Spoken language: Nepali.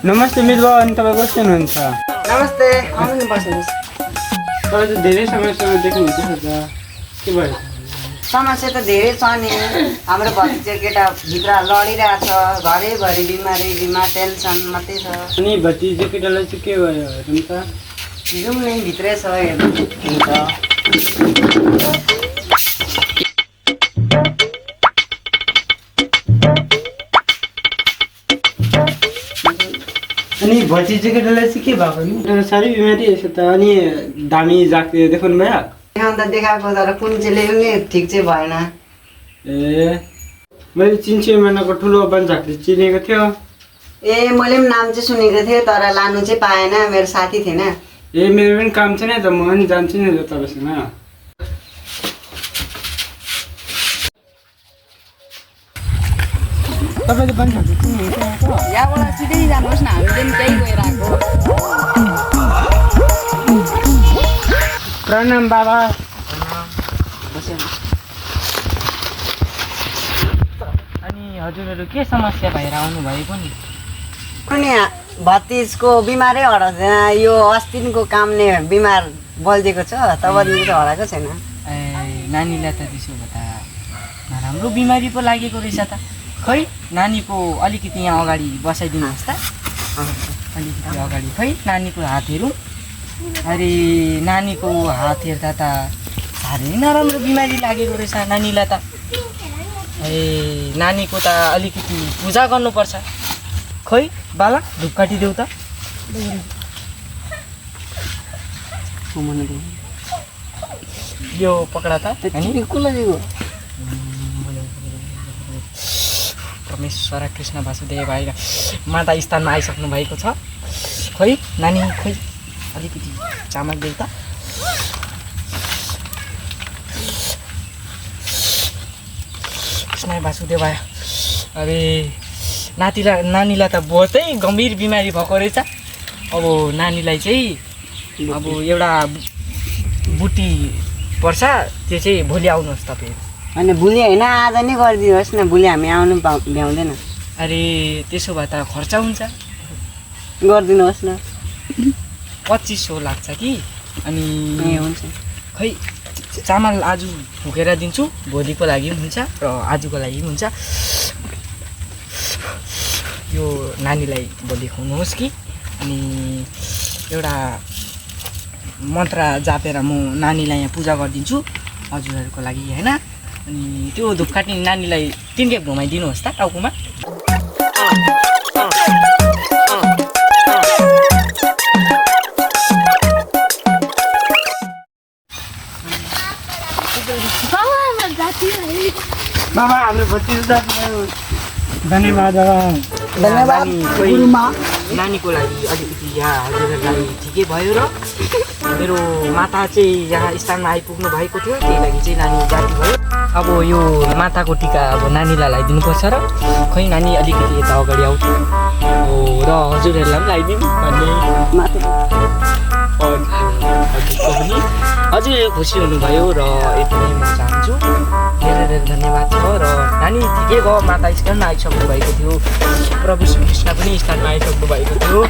नमस्ते मित्र अनि तपाईँ कस्तो हुनुहुन्छ? नमस्ते आउनु बस्नुहोस्। तपाईँ त धेरै समयसम्म देख्नुहुन्छ त के भयो? समस्या त धेरै छ नि। हाम्रो भतिजा केटा भित्र लडिरहेछ, घरैभरि बिमार टेन्सन मात्रै छ। अनि भतिजा केटालाई चाहिँ के भयो हेरौँ त? जाउँ नै भित्रै छ हेर्नु हुन्छ। अनि भतिजा केटालाई चाहिँ के भएको नि? साह्रै बिमारी रहेछ त। अनि दामी जाक्ने देखाउनु भयो? अन्त देखाएको तर कुन चाहिँले पनि ठिक चाहिँ भएन। ए मैले चिन्चेमानाको ठुलो बन्जाकले चिनेको थियो। ए मैले पनि नाम चाहिँ सुनेको थिएँ तर लानु चाहिँ पाएन, मेरो साथी थिएन। ए मेरो पनि काम छैन त, म पनि जान्छु नि त तपाईँसँग। तपाईँले बन्जाक चिन्नुहुन्छ? यहाँबाट सिधै जानुहोस् न, हामी पनि त्यही गएर आएको। प्रणाम बाबा। अनि हजुरहरू के समस्या भएर आउनु भएको नि? अनि भतिजको बिमारै हराउँदैन। यो अस्तिनको कामले बिमार बल्झेको छ, तबदेखि त हराएको छैन। ए नानीलाई त त्यसो भए त नराम्रो बिमारी पो लागेको रहेछ त। खै नानीको अलिकति यहाँ अगाडि बसाइदिनुहोस् त। अलिकति अगाडि खै नानीको हात हेरौँ। अरे नानीको हात हेर्दा त साह्रै नराम्रो बिमारी लागेको रहेछ नानीलाई त। ए नानीको त अलिकति पूजा गर्नुपर्छ। खै बाला धुपकाटी देऊ त। यो पकडा त परमेश्वर कृष्ण वासुदेव आएका माता स्थानमा आइसक्नु भएको छ। खै नानी खै अलिकति चामल देऊ त। कृष्ण वासुदेव आयो। अरे नानीलाई त बहुतै गम्भीर बिमारी भएको रहेछ। अब नानीलाई चाहिँ अब एउटा बुटी पर्छ, त्यो चाहिँ भोलि आउनुहोस् तपाईँ। अनि भोलि होइन आज नै गरिदिनुहोस् न, भोलि हामी आउनु भ्याउँदैन। अरे त्यसो भए त खर्च हुन्छ, गरिदिनुहोस् न। 2500 लाग्छ कि। अनि ए हुन्छ। खै चामल आज फुकेर दिन्छु, भोलिको लागि पनि हुन्छ र आजको लागि पनि हुन्छ। यो नानीलाई भोलि खुवाउनुहोस् कि। अनि एउटा मन्त्र जापेर म नानीलाई यहाँ पूजा गरिदिन्छु हजुरहरूको लागि होइन। अनि त्यो धुपकाटी नानीलाई 3 खेप घुमाइदिनुहोस् त टाउकोमा। बाबा हाम्रो भतिजा धन्यवाद बाबा। धन्यवाद गुरुमा। नानीको लागि अलिकति यहाँ हजुरहरूलाई ठिकै भयो र मेरो माता चाहिँ यहाँ स्थानमा आइपुग्नु भएको थियो, त्यही लागि चाहिँ नानी जाती भयो। अब यो माताको टिका अब नानीलाई लगाइदिनुपर्छ र खै नानी अलिकति यता अगाडि आउँछ हो र हजुरहरूलाई पनि लगाइदिउँ भन्ने हजुरको पनि हजुरले खुसी हुनुभयो र यति नै म चाहन्छु। धेरै धेरै धन्यवाद छ र नानी ठिकै भयो, माता स्थानमा आइसक्नु भएको थियो, प्रभु श्रीकृष्ण पनि स्थानमा आइसक्नु भएको थियो।